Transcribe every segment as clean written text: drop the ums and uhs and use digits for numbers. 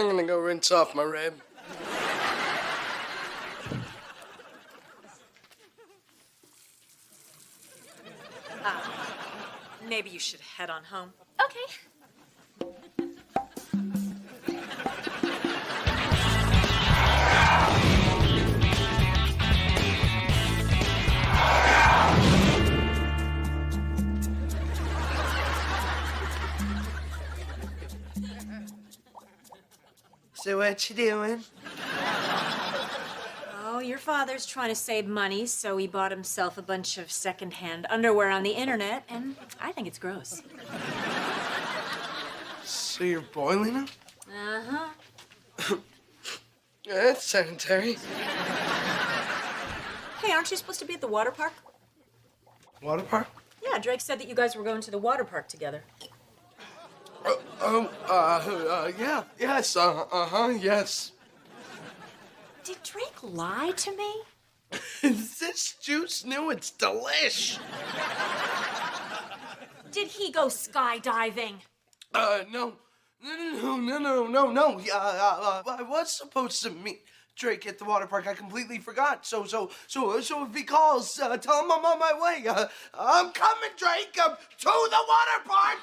I'm gonna go rinse off my rib. Maybe you should head on home. Okay. So what you doing? Oh, your father's trying to save money, so he bought himself a bunch of secondhand underwear on the internet, and I think it's gross. So you're boiling them? Uh-huh. Yeah, that's sanitary. Hey, aren't you supposed to be at the water park? Water park? Yeah, Drake said that you guys were going to the water park together. Yeah, yes, yes. Did Drake lie to me? This juice new, it's delish. Did he go skydiving? No. I was supposed to meet Drake at the water park. I completely forgot. So if he calls, tell him I'm on my way. I'm coming, Drake, to the water park.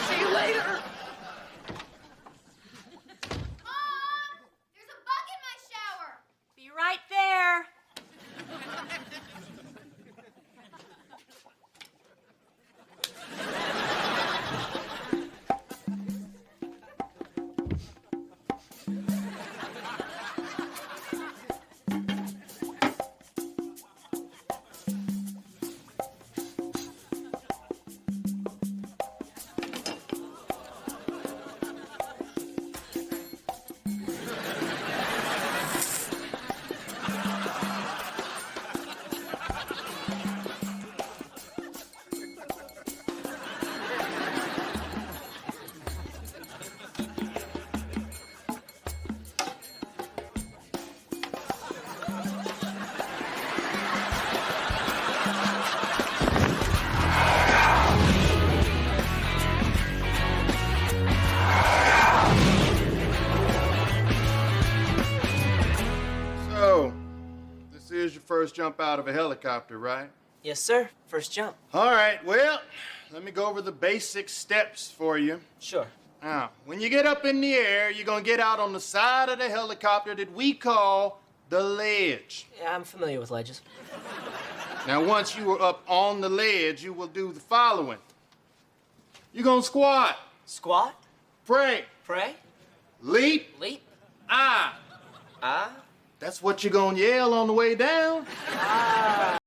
See you later. Mom! There's a bug in my shower! Be right there. So, this is your first jump out of a helicopter, right? Yes, sir. First jump. All right, well, let me go over the basic steps for you. Sure. Now, when you get up in the air, you're gonna get out on the side of the helicopter that we call the ledge. Yeah, I'm familiar with ledges. Now, once you are up on the ledge, you will do the following. You're gonna squat, Squat. pray, Pray. leap, Leap. ah. Ah. That's what you're gonna yell on the way down. Ah.